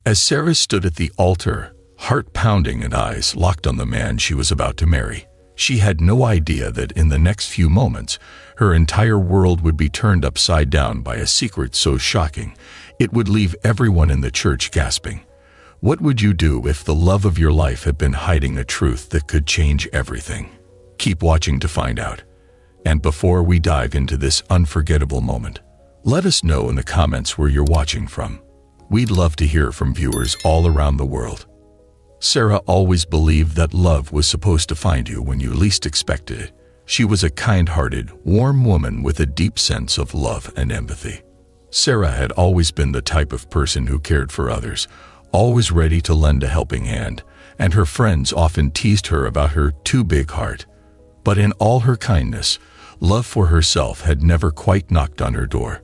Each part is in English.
As Sarah stood at the altar, heart pounding and eyes locked on the man she was about to marry, she had no idea that in the next few moments, her entire world would be turned upside down by a secret so shocking, it would leave everyone in the church gasping. What would you do if the love of your life had been hiding a truth that could change everything? Keep watching to find out. And before we dive into this unforgettable moment, let us know in the comments where you're watching from. We'd love to hear from viewers all around the world. Sarah always believed that love was supposed to find you when you least expected it. She was a kind-hearted, warm woman with a deep sense of love and empathy. Sarah had always been the type of person who cared for others, always ready to lend a helping hand, and her friends often teased her about her too big heart. But in all her kindness, love for herself had never quite knocked on her door.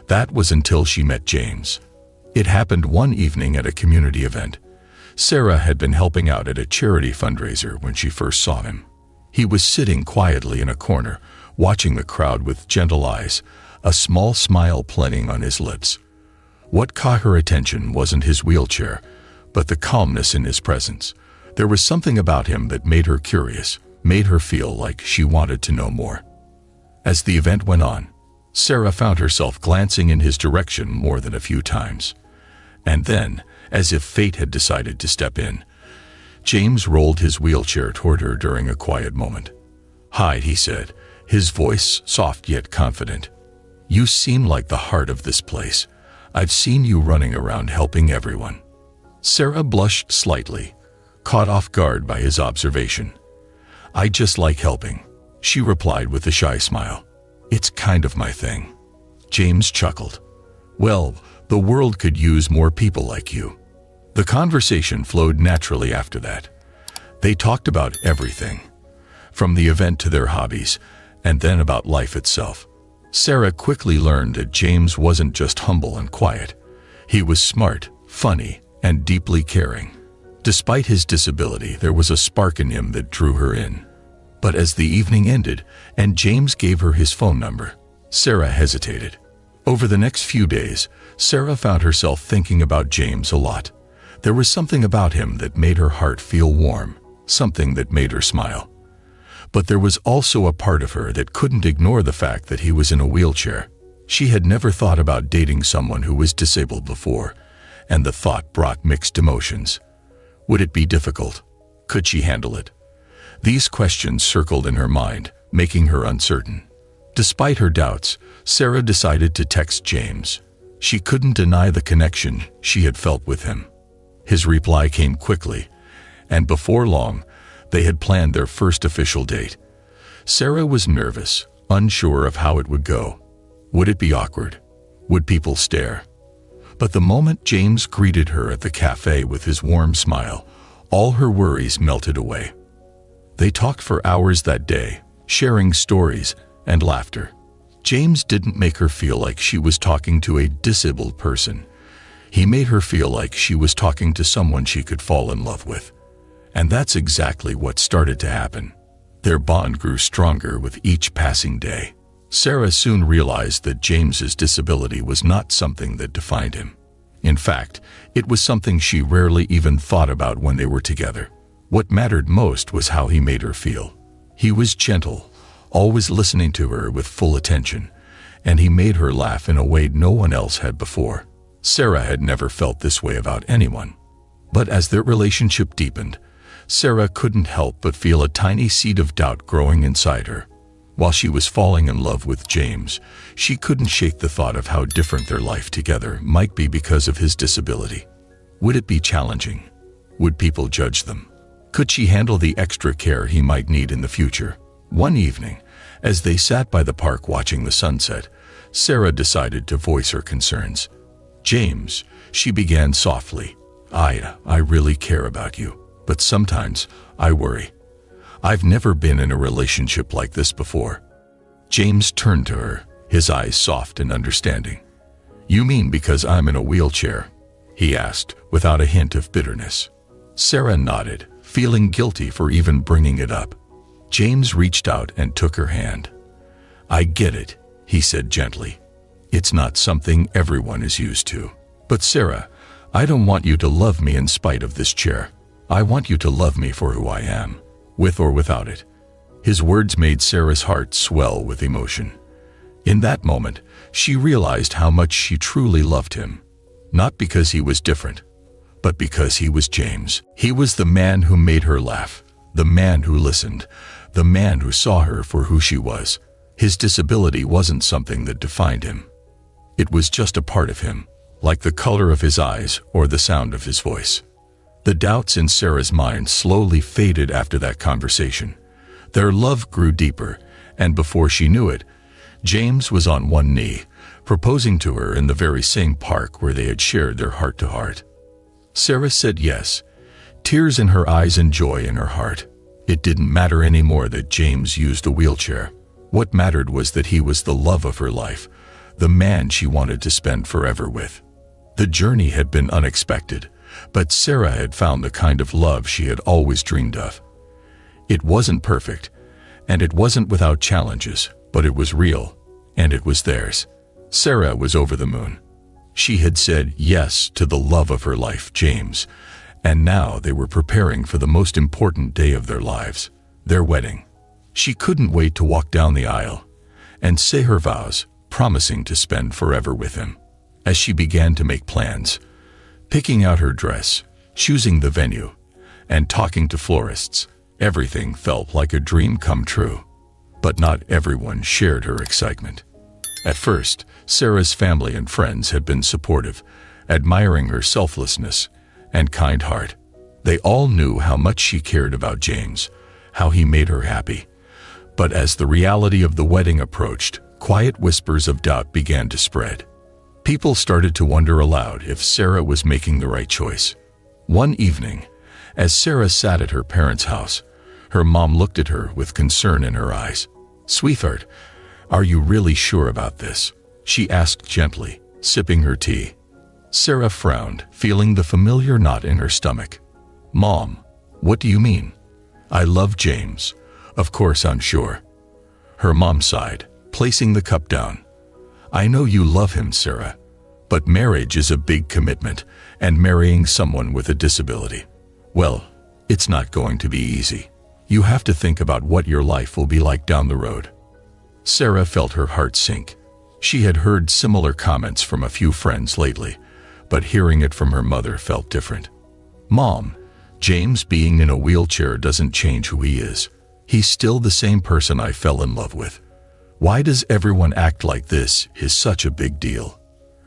That was until she met James. It happened one evening at a community event. Sarah had been helping out at a charity fundraiser when she first saw him. He was sitting quietly in a corner, watching the crowd with gentle eyes, a small smile playing on his lips. What caught her attention wasn't his wheelchair, but the calmness in his presence. There was something about him that made her curious, made her feel like she wanted to know more. As the event went on, Sarah found herself glancing in his direction more than a few times. And then, as if fate had decided to step in, James rolled his wheelchair toward her during a quiet moment. "Hi," he said, his voice soft yet confident. "You seem like the heart of this place. I've seen you running around helping everyone." Sarah blushed slightly, caught off guard by his observation. "I just like helping," she replied with a shy smile. "It's kind of my thing." James chuckled. "Well, the world could use more people like you." The conversation flowed naturally after that. They talked about everything, from the event to their hobbies, and then about life itself. Sarah quickly learned that James wasn't just humble and quiet. He was smart, funny, and deeply caring. Despite his disability, there was a spark in him that drew her in. But as the evening ended, and James gave her his phone number, Sarah hesitated. Over the next few days, Sarah found herself thinking about James a lot. There was something about him that made her heart feel warm, something that made her smile. But there was also a part of her that couldn't ignore the fact that he was in a wheelchair. She had never thought about dating someone who was disabled before, and the thought brought mixed emotions. Would it be difficult? Could she handle it? These questions circled in her mind, making her uncertain. Despite her doubts, Sarah decided to text James. She couldn't deny the connection she had felt with him. His reply came quickly, and before long, they had planned their first official date. Sarah was nervous, unsure of how it would go. Would it be awkward? Would people stare? But the moment James greeted her at the cafe with his warm smile, all her worries melted away. They talked for hours that day, sharing stories and laughter. James didn't make her feel like she was talking to a disabled person. He made her feel like she was talking to someone she could fall in love with. And that's exactly what started to happen. Their bond grew stronger with each passing day. Sarah soon realized that James's disability was not something that defined him. In fact, it was something she rarely even thought about when they were together. What mattered most was how he made her feel. He was gentle, always listening to her with full attention, and he made her laugh in a way no one else had before. Sarah had never felt this way about anyone. But as their relationship deepened, Sarah couldn't help but feel a tiny seed of doubt growing inside her. While she was falling in love with James, she couldn't shake the thought of how different their life together might be because of his disability. Would it be challenging? Would people judge them? Could she handle the extra care he might need in the future? One evening, as they sat by the park watching the sunset, Sarah decided to voice her concerns. "James," she began softly, I really care about you, but sometimes I worry. I've never been in a relationship like this before." James turned to her, his eyes soft and understanding. "You mean because I'm in a wheelchair?" he asked, without a hint of bitterness. Sarah nodded, feeling guilty for even bringing it up. James reached out and took her hand. "I get it," he said gently. "It's not something everyone is used to. But Sarah, I don't want you to love me in spite of this chair. I want you to love me for who I am, with or without it." His words made Sarah's heart swell with emotion. In that moment, she realized how much she truly loved him. Not because he was different, but because he was James. He was the man who made her laugh, the man who listened, the man who saw her for who she was. His disability wasn't something that defined him. It was just a part of him, like the color of his eyes or the sound of his voice. The doubts in Sarah's mind slowly faded after that conversation. Their love grew deeper, and before she knew it, James was on one knee, proposing to her in the very same park where they had shared their heart-to-heart. Sarah said yes, tears in her eyes and joy in her heart. It didn't matter anymore that James used a wheelchair. What mattered was that he was the love of her life, the man she wanted to spend forever with. The journey had been unexpected, but Sarah had found the kind of love she had always dreamed of. It wasn't perfect, and it wasn't without challenges, but it was real, and it was theirs. Sarah was over the moon. She had said yes to the love of her life, James, and now they were preparing for the most important day of their lives, their wedding. She couldn't wait to walk down the aisle and say her vows, promising to spend forever with him. As she began to make plans, picking out her dress, choosing the venue, and talking to florists, everything felt like a dream come true. But not everyone shared her excitement. At first, Sarah's family and friends had been supportive, admiring her selflessness and kind heart. They all knew how much she cared about James, how he made her happy. But as the reality of the wedding approached, quiet whispers of doubt began to spread. People started to wonder aloud if Sarah was making the right choice. One evening, as Sarah sat at her parents' house, her mom looked at her with concern in her eyes. "Sweetheart, are you really sure about this?" she asked gently, sipping her tea. Sarah frowned, feeling the familiar knot in her stomach. "Mom, what do you mean? I love James. Of course I'm sure." Her mom sighed, placing the cup down. "I know you love him, Sarah, but marriage is a big commitment, and marrying someone with a disability, well, it's not going to be easy. You have to think about what your life will be like down the road." Sarah felt her heart sink. She had heard similar comments from a few friends lately, but hearing it from her mother felt different. "Mom, James being in a wheelchair doesn't change who he is. He's still the same person I fell in love with. Why does everyone act like this is such a big deal?"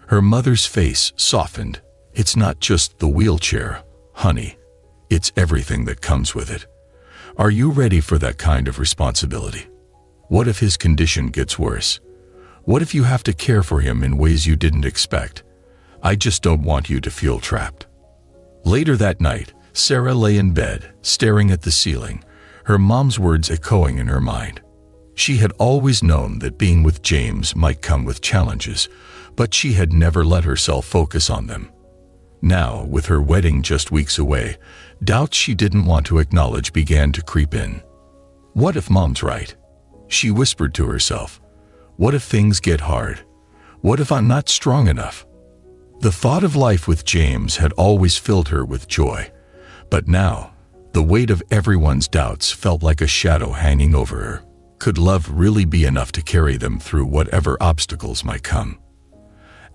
Her mother's face softened. "It's not just the wheelchair, honey. It's everything that comes with it. Are you ready for that kind of responsibility? What if his condition gets worse? What if you have to care for him in ways you didn't expect? I just don't want you to feel trapped." Later that night, Sarah lay in bed, staring at the ceiling, her mom's words echoing in her mind. She had always known that being with James might come with challenges, but she had never let herself focus on them. Now, with her wedding just weeks away, doubts she didn't want to acknowledge began to creep in. What if Mom's right? She whispered to herself. What if things get hard? What if I'm not strong enough? The thought of life with James had always filled her with joy, but now, the weight of everyone's doubts felt like a shadow hanging over her. Could love really be enough to carry them through whatever obstacles might come?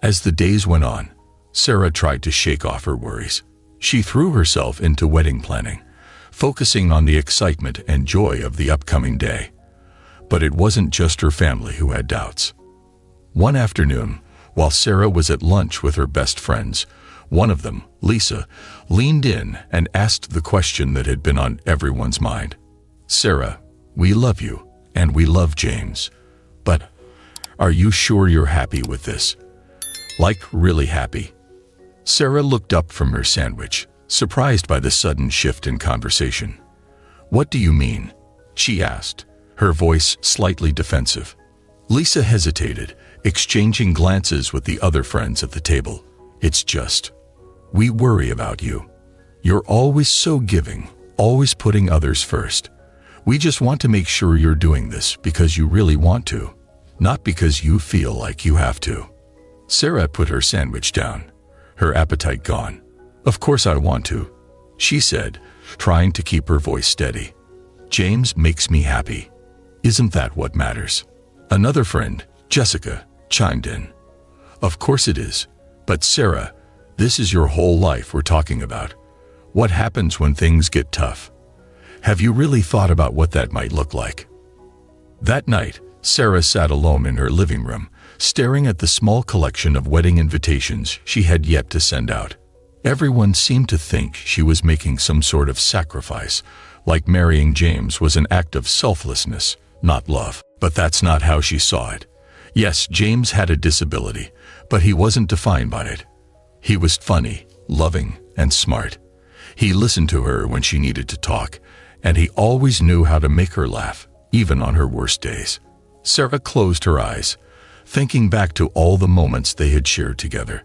As the days went on, Sarah tried to shake off her worries. She threw herself into wedding planning, focusing on the excitement and joy of the upcoming day. But it wasn't just her family who had doubts. One afternoon, while Sarah was at lunch with her best friends, one of them, Lisa, leaned in and asked the question that had been on everyone's mind. "Sarah, we love you, and we love James. But are you sure you're happy with this? Like, really happy?" Sarah looked up from her sandwich, surprised by the sudden shift in conversation. "What do you mean?" she asked, her voice slightly defensive. Lisa hesitated, exchanging glances with the other friends at the table. "It's just, we worry about you. You're always so giving, always putting others first. We just want to make sure you're doing this because you really want to, not because you feel like you have to." Sarah put her sandwich down, her appetite gone. "Of course I want to," she said, trying to keep her voice steady. "James makes me happy. Isn't that what matters?" Another friend, Jessica, chimed in. "Of course it is. But Sarah, this is your whole life we're talking about. What happens when things get tough? Have you really thought about what that might look like?" That night, Sarah sat alone in her living room, staring at the small collection of wedding invitations she had yet to send out. Everyone seemed to think she was making some sort of sacrifice, like marrying James was an act of selflessness, not love. But that's not how she saw it. Yes, James had a disability, but he wasn't defined by it. He was funny, loving, and smart. He listened to her when she needed to talk, and he always knew how to make her laugh, even on her worst days. Sarah closed her eyes, thinking back to all the moments they had shared together.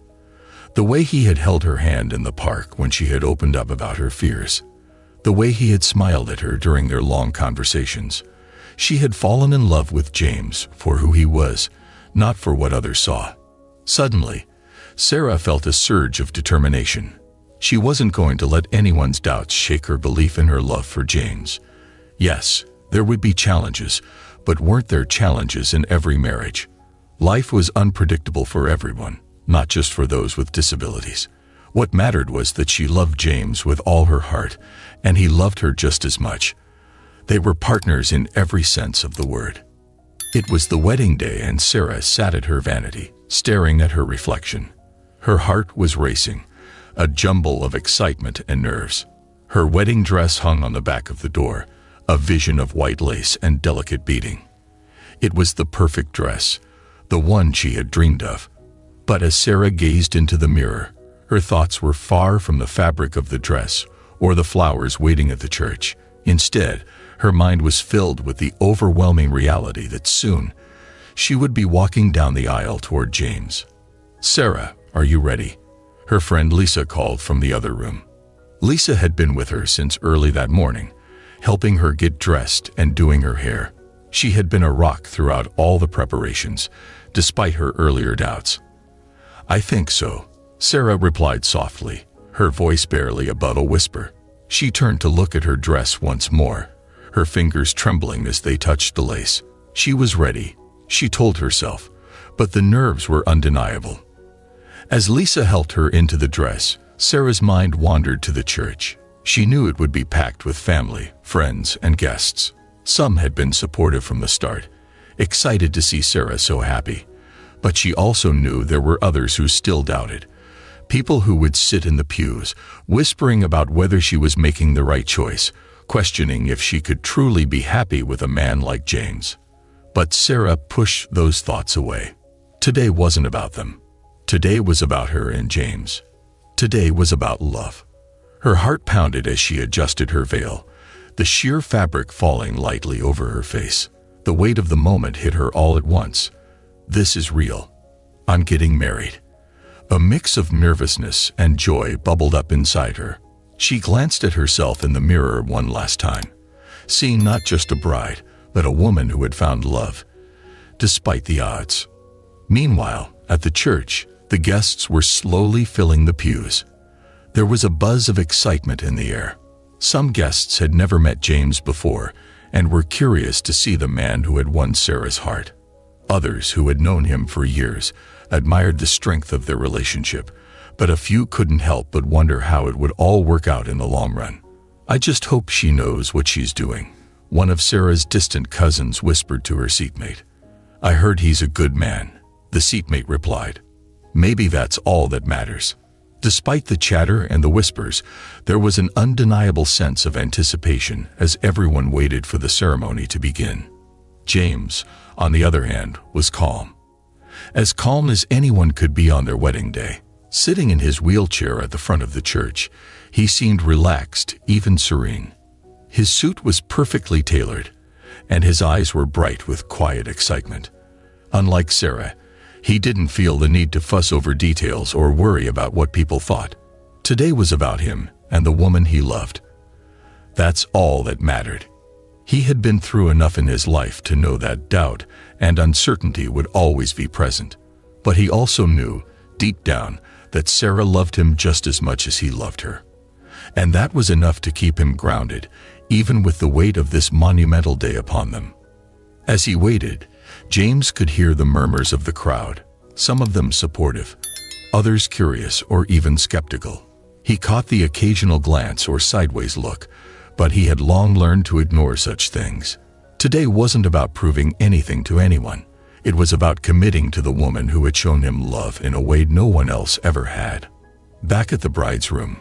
The way he had held her hand in the park when she had opened up about her fears. The way he had smiled at her during their long conversations. She had fallen in love with James for who he was, not for what others saw. Suddenly, Sarah felt a surge of determination. She wasn't going to let anyone's doubts shake her belief in her love for James. Yes, there would be challenges, but weren't there challenges in every marriage? Life was unpredictable for everyone, not just for those with disabilities. What mattered was that she loved James with all her heart, and he loved her just as much. They were partners in every sense of the word. It was the wedding day, and Sarah sat at her vanity, staring at her reflection. Her heart was racing, a jumble of excitement and nerves. Her wedding dress hung on the back of the door, a vision of white lace and delicate beading. It was the perfect dress, the one she had dreamed of. But as Sarah gazed into the mirror, her thoughts were far from the fabric of the dress or the flowers waiting at the church. Instead, her mind was filled with the overwhelming reality that soon she would be walking down the aisle toward James. "Sarah, are you ready?" her friend Lisa called from the other room. Lisa had been with her since early that morning, helping her get dressed and doing her hair. She had been a rock throughout all the preparations, despite her earlier doubts. "I think so," Sarah replied softly, her voice barely above a whisper. She turned to look at her dress once more, her fingers trembling as they touched the lace. She was ready, she told herself, but the nerves were undeniable. As Lisa helped her into the dress, Sarah's mind wandered to the church. She knew it would be packed with family, friends, and guests. Some had been supportive from the start, excited to see Sarah so happy. But she also knew there were others who still doubted. People who would sit in the pews, whispering about whether she was making the right choice, questioning if she could truly be happy with a man like James. But Sarah pushed those thoughts away. Today wasn't about them. Today was about her and James. Today was about love. Her heart pounded as she adjusted her veil, the sheer fabric falling lightly over her face. The weight of the moment hit her all at once. This is real. I'm getting married. A mix of nervousness and joy bubbled up inside her. She glanced at herself in the mirror one last time, seeing not just a bride, but a woman who had found love, despite the odds. Meanwhile, at the church, the guests were slowly filling the pews. There was a buzz of excitement in the air. Some guests had never met James before and were curious to see the man who had won Sarah's heart. Others, who had known him for years, admired the strength of their relationship, but a few couldn't help but wonder how it would all work out in the long run. "I just hope she knows what she's doing," one of Sarah's distant cousins whispered to her seatmate. "I heard he's a good man," the seatmate replied. "Maybe that's all that matters." Despite the chatter and the whispers, there was an undeniable sense of anticipation as everyone waited for the ceremony to begin. James, on the other hand, was calm. As calm as anyone could be on their wedding day. Sitting in his wheelchair at the front of the church, he seemed relaxed, even serene. His suit was perfectly tailored, and his eyes were bright with quiet excitement. Unlike Sarah, he didn't feel the need to fuss over details or worry about what people thought. Today was about him and the woman he loved. That's all that mattered. He had been through enough in his life to know that doubt and uncertainty would always be present. But he also knew, deep down, that Sarah loved him just as much as he loved her. And that was enough to keep him grounded, even with the weight of this monumental day upon them. As he waited, James could hear the murmurs of the crowd, some of them supportive, others curious or even skeptical. He caught the occasional glance or sideways look, but he had long learned to ignore such things. Today wasn't about proving anything to anyone. It was about committing to the woman who had shown him love in a way no one else ever had. Back at the bride's room,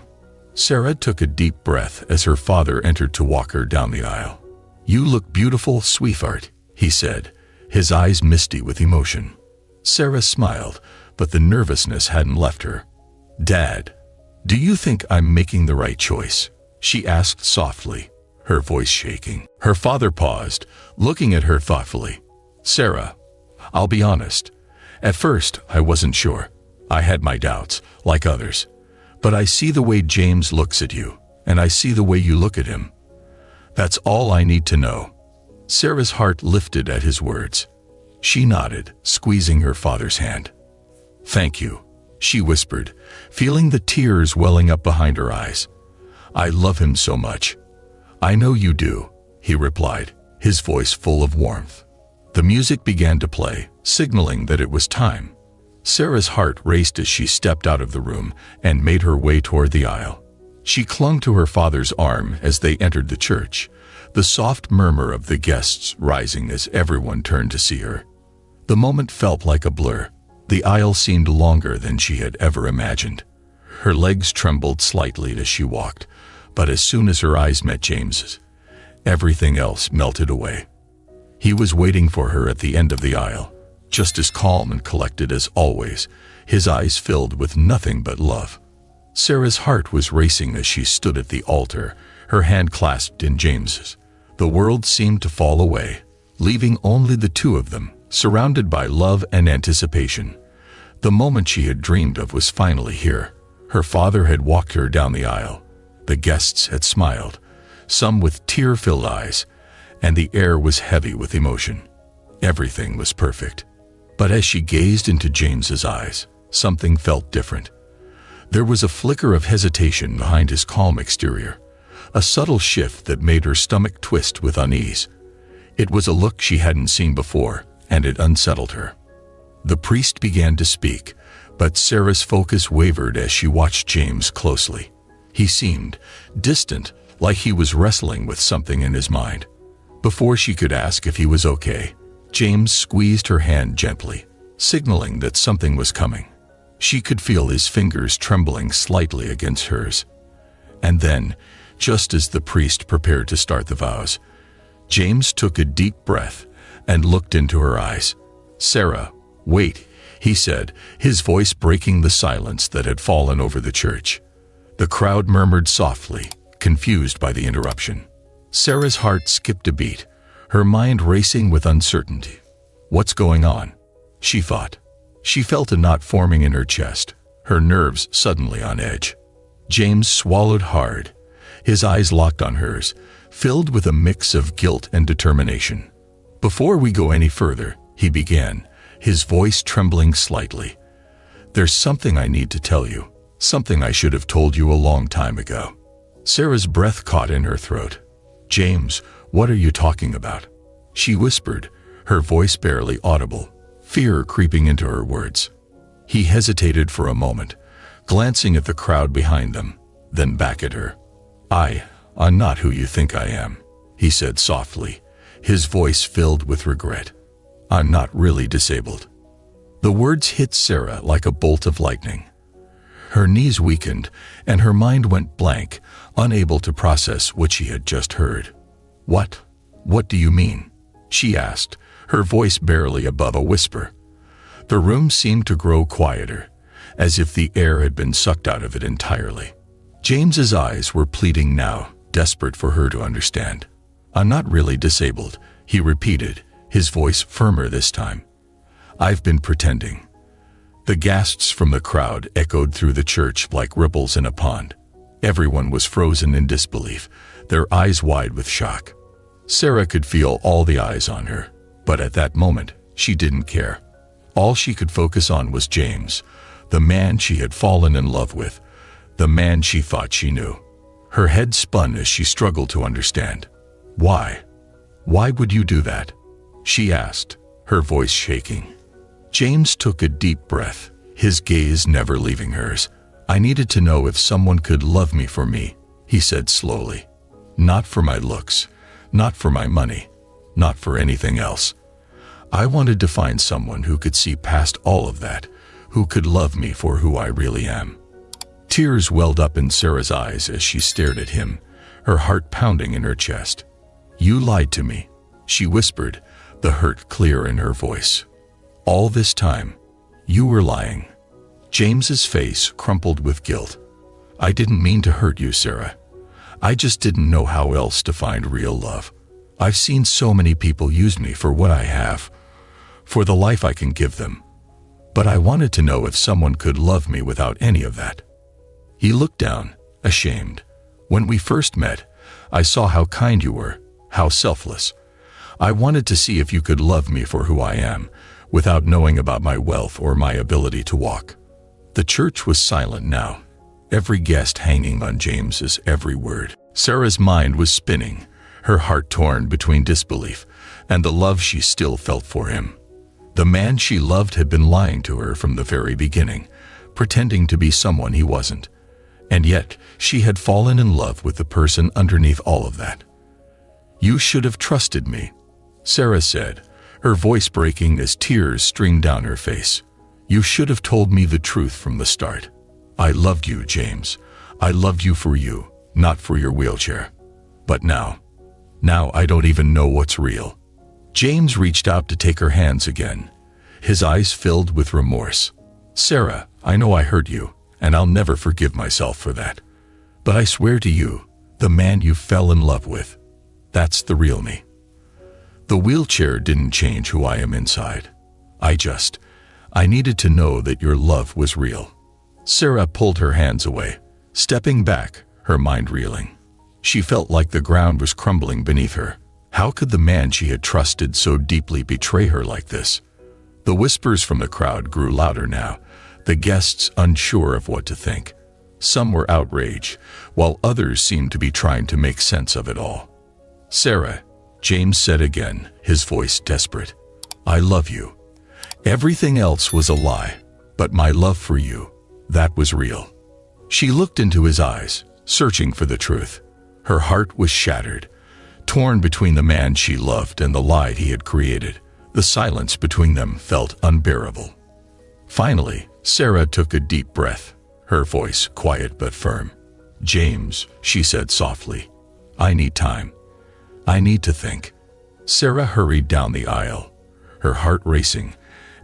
Sarah took a deep breath as her father entered to walk her down the aisle. "You look beautiful, sweetheart," he said, his eyes misty with emotion. Sarah smiled, but the nervousness hadn't left her. "Dad, do you think I'm making the right choice?" she asked softly, her voice shaking. Her father paused, looking at her thoughtfully. "Sarah, I'll be honest. At first, I wasn't sure. I had my doubts, like others. But I see the way James looks at you, and I see the way you look at him. That's all I need to know." Sarah's heart lifted at his words. She nodded, squeezing her father's hand. "Thank you," she whispered, feeling the tears welling up behind her eyes. "I love him so much." "I know you do," he replied, his voice full of warmth. The music began to play, signaling that it was time. Sarah's heart raced as she stepped out of the room and made her way toward the aisle. She clung to her father's arm as they entered the church, the soft murmur of the guests rising as everyone turned to see her. The moment felt like a blur. The aisle seemed longer than she had ever imagined. Her legs trembled slightly as she walked, but as soon as her eyes met James's, everything else melted away. He was waiting for her at the end of the aisle, just as calm and collected as always, his eyes filled with nothing but love. Sarah's heart was racing as she stood at the altar, her hand clasped in James's. The world seemed to fall away, leaving only the two of them, surrounded by love and anticipation. The moment she had dreamed of was finally here. Her father had walked her down the aisle. The guests had smiled, some with tear-filled eyes, and the air was heavy with emotion. Everything was perfect. But as she gazed into James's eyes, something felt different. There was a flicker of hesitation behind his calm exterior, a subtle shift that made her stomach twist with unease. It was a look she hadn't seen before, and it unsettled her. The priest began to speak, but Sarah's focus wavered as she watched James closely. He seemed distant, like he was wrestling with something in his mind. Before she could ask if he was okay, James squeezed her hand gently, signaling that something was coming. She could feel his fingers trembling slightly against hers. And then, just as the priest prepared to start the vows, James took a deep breath and looked into her eyes. "Sarah, wait," he said, his voice breaking the silence that had fallen over the church. The crowd murmured softly, confused by the interruption. Sarah's heart skipped a beat, her mind racing with uncertainty. "What's going on?" she thought. She felt a knot forming in her chest, her nerves suddenly on edge. James swallowed hard, his eyes locked on hers, filled with a mix of guilt and determination. "Before we go any further," he began, his voice trembling slightly, "there's something I need to tell you, something I should have told you a long time ago." Sarah's breath caught in her throat. "James, what are you talking about?" she whispered, her voice barely audible, fear creeping into her words. He hesitated for a moment, glancing at the crowd behind them, then back at her. I'm not who you think I am," he said softly, his voice filled with regret. "I'm not really disabled." The words hit Sarah like a bolt of lightning. Her knees weakened, and her mind went blank, unable to process what she had just heard. What do you mean?" she asked, her voice barely above a whisper. The room seemed to grow quieter, as if the air had been sucked out of it entirely. James's eyes were pleading now, desperate for her to understand. "I'm not really disabled," he repeated, his voice firmer this time. "I've been pretending." The gasps from the crowd echoed through the church like ripples in a pond. Everyone was frozen in disbelief, their eyes wide with shock. Sarah could feel all the eyes on her, but at that moment, she didn't care. All she could focus on was James, the man she had fallen in love with, the man she thought she knew. Her head spun as she struggled to understand. Why? Why would you do that? She asked, her voice shaking. James took a deep breath, his gaze never leaving hers. I needed to know if someone could love me for me, he said slowly. Not for my looks, not for my money, not for anything else. I wanted to find someone who could see past all of that, who could love me for who I really am. Tears welled up in Sarah's eyes as she stared at him, her heart pounding in her chest. You lied to me, she whispered, the hurt clear in her voice. All this time, you were lying. James's face crumpled with guilt. I didn't mean to hurt you, Sarah. I just didn't know how else to find real love. I've seen so many people use me for what I have, for the life I can give them. But I wanted to know if someone could love me without any of that. He looked down, ashamed. When we first met, I saw how kind you were, how selfless. I wanted to see if you could love me for who I am, without knowing about my wealth or my ability to walk. The church was silent now, every guest hanging on James's every word. Sarah's mind was spinning, her heart torn between disbelief and the love she still felt for him. The man she loved had been lying to her from the very beginning, pretending to be someone he wasn't. And yet, she had fallen in love with the person underneath all of that. You should have trusted me, Sarah said, her voice breaking as tears streamed down her face. You should have told me the truth from the start. I loved you, James. I loved you for you, not for your wheelchair. But now I don't even know what's real. James reached out to take her hands again, his eyes filled with remorse. Sarah, I know I hurt you, and I'll never forgive myself for that. But I swear to you, the man you fell in love with, that's the real me. The wheelchair didn't change who I am inside. I needed to know that your love was real. Sarah pulled her hands away, stepping back, her mind reeling. She felt like the ground was crumbling beneath her. How could the man she had trusted so deeply betray her like this? The whispers from the crowd grew louder now, the guests unsure of what to think. Some were outraged, while others seemed to be trying to make sense of it all. Sarah, James said again, his voice desperate. I love you. Everything else was a lie, but my love for you, that was real. She looked into his eyes, searching for the truth. Her heart was shattered, torn between the man she loved and the lie he had created. The silence between them felt unbearable. Finally, Sarah took a deep breath, her voice quiet but firm. James, she said softly, I need time. I need to think. Sarah hurried down the aisle, her heart racing,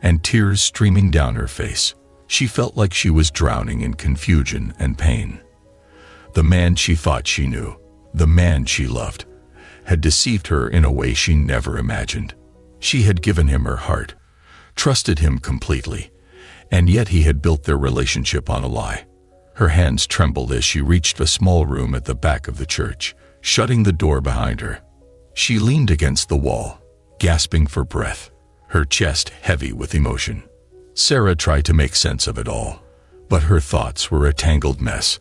and tears streaming down her face. She felt like she was drowning in confusion and pain. The man she thought she knew, the man she loved, had deceived her in a way she never imagined. She had given him her heart, trusted him completely, and yet he had built their relationship on a lie. Her hands trembled as she reached a small room at the back of the church, shutting the door behind her. She leaned against the wall, gasping for breath, her chest heavy with emotion. Sarah tried to make sense of it all, but her thoughts were a tangled mess.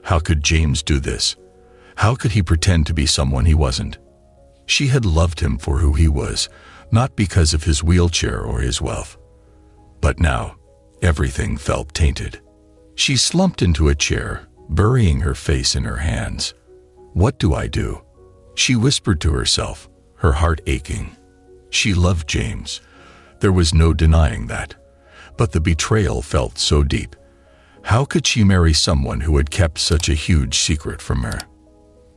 How could James do this? How could he pretend to be someone he wasn't? She had loved him for who he was, not because of his wheelchair or his wealth. But now, everything felt tainted. She slumped into a chair, burying her face in her hands. What do I do? She whispered to herself, her heart aching. She loved James. There was no denying that. But the betrayal felt so deep. How could she marry someone who had kept such a huge secret from her?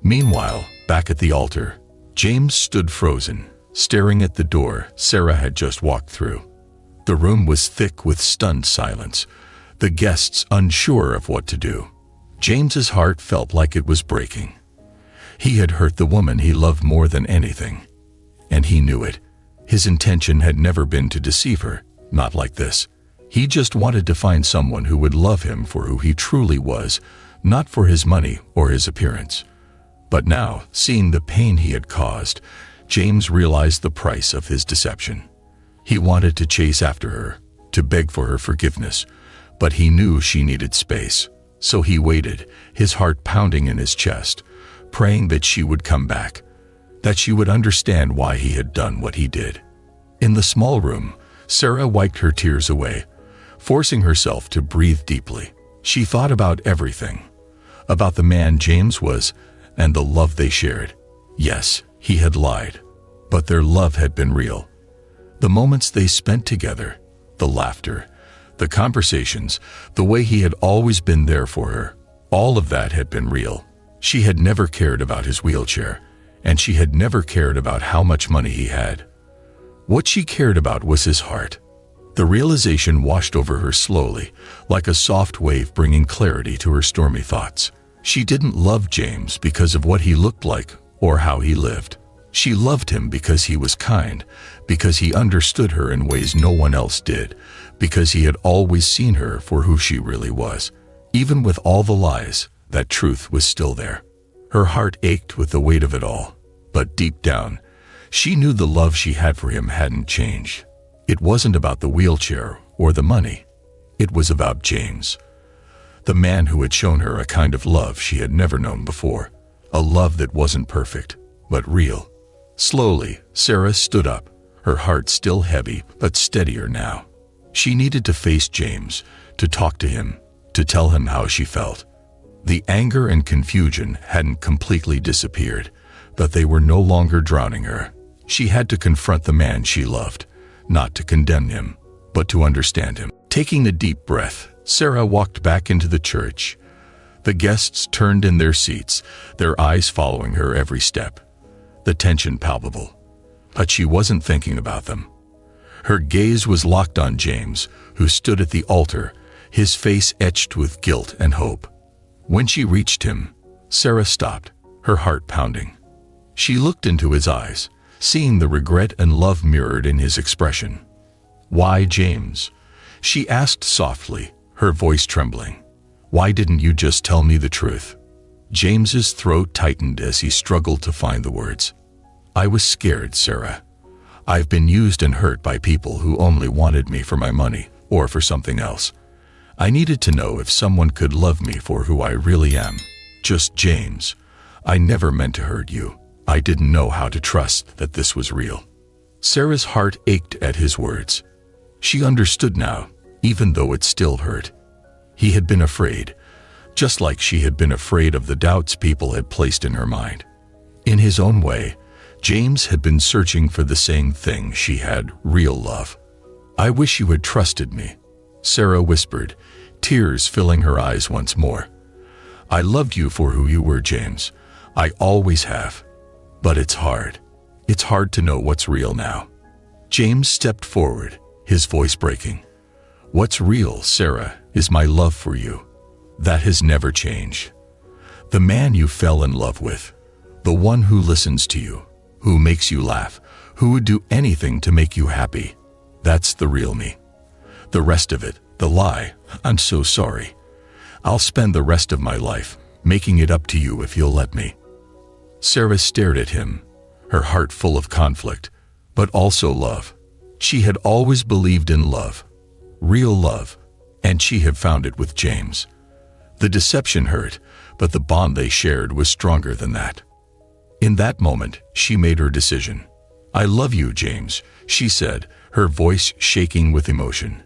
Meanwhile, back at the altar, James stood frozen, staring at the door Sarah had just walked through. The room was thick with stunned silence, the guests unsure of what to do. James's heart felt like it was breaking. He had hurt the woman he loved more than anything, and he knew it. His intention had never been to deceive her, not like this. He just wanted to find someone who would love him for who he truly was, not for his money or his appearance. But now, seeing the pain he had caused, James realized the price of his deception. He wanted to chase after her, to beg for her forgiveness, But he knew she needed space, so he waited, his heart pounding in his chest, praying that she would come back, that she would understand why he had done what he did. In the small room, Sarah wiped her tears away, forcing herself to breathe deeply. She thought about everything, about the man James was and the love they shared. Yes, he had lied, but their love had been real. The moments they spent together, the laughter, the conversations, the way he had always been there for her, all of that had been real. She had never cared about his wheelchair, and she had never cared about how much money he had. What she cared about was his heart. The realization washed over her slowly, like a soft wave bringing clarity to her stormy thoughts. She didn't love James because of what he looked like or how he lived. She loved him because he was kind, because he understood her in ways no one else did, because he had always seen her for who she really was. Even with all the lies, that truth was still there. Her heart ached with the weight of it all, but deep down, she knew the love she had for him hadn't changed. It wasn't about the wheelchair or the money. It was about James, the man who had shown her a kind of love she had never known before, a love that wasn't perfect, but real. Slowly, Sarah stood up, her heart still heavy but steadier now. She needed to face James, to talk to him, to tell him how she felt. The anger and confusion hadn't completely disappeared, but they were no longer drowning her. She had to confront the man she loved, not to condemn him, but to understand him. Taking a deep breath, Sarah walked back into the church. The guests turned in their seats, their eyes following her every step, the tension palpable. But she wasn't thinking about them. Her gaze was locked on James, who stood at the altar, his face etched with guilt and hope. When she reached him, Sarah stopped, her heart pounding. She looked into his eyes, seeing the regret and love mirrored in his expression. "Why, James?" she asked softly, her voice trembling. "Why didn't you just tell me the truth?" James's throat tightened as he struggled to find the words. "I was scared, Sarah. I've been used and hurt by people who only wanted me for my money or for something else. I needed to know if someone could love me for who I really am. Just James. I never meant to hurt you. I didn't know how to trust that this was real." Sarah's heart ached at his words. She understood now, even though it still hurt. He had been afraid, just like she had been afraid of the doubts people had placed in her mind. In his own way, James had been searching for the same thing she had, real love. "I wish you had trusted me," Sarah whispered, tears filling her eyes once more. "I loved you for who you were, James. I always have. But it's hard. It's hard to know what's real now." James stepped forward, his voice breaking. "What's real, Sarah, is my love for you. That has never changed. The man you fell in love with, the one who listens to you, who makes you laugh, who would do anything to make you happy. That's the real me. The rest of it, the lie, I'm so sorry. I'll spend the rest of my life making it up to you if you'll let me." Sarah stared at him, her heart full of conflict, but also love. She had always believed in love, real love, and she had found it with James. The deception hurt, but the bond they shared was stronger than that. In that moment, she made her decision. "I love you, James," she said, her voice shaking with emotion.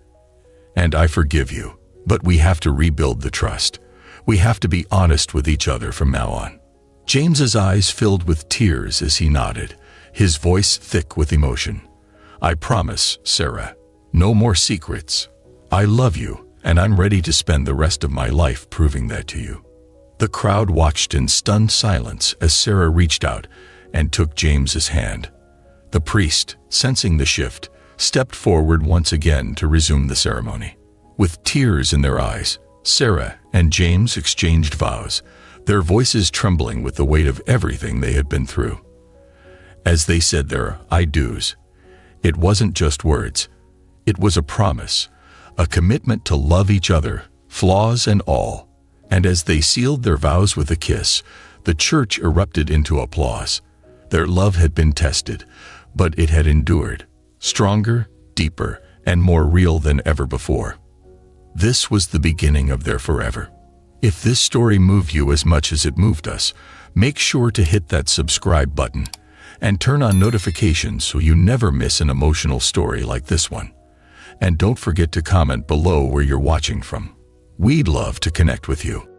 "And I forgive you, but we have to rebuild the trust. We have to be honest with each other from now on." James's eyes filled with tears as he nodded, his voice thick with emotion. "I promise, Sarah, no more secrets. I love you, and I'm ready to spend the rest of my life proving that to you." The crowd watched in stunned silence as Sarah reached out and took James's hand. The priest, sensing the shift, stepped forward once again to resume the ceremony. With tears in their eyes, Sarah and James exchanged vows, their voices trembling with the weight of everything they had been through. As they said their "I do's," it wasn't just words. It was a promise, a commitment to love each other, flaws and all. And as they sealed their vows with a kiss, the church erupted into applause. Their love had been tested, but it had endured, stronger, deeper, and more real than ever before. This was the beginning of their forever. If this story moved you as much as it moved us, make sure to hit that subscribe button and turn on notifications so you never miss an emotional story like this one. And don't forget to comment below where you're watching from. We'd love to connect with you.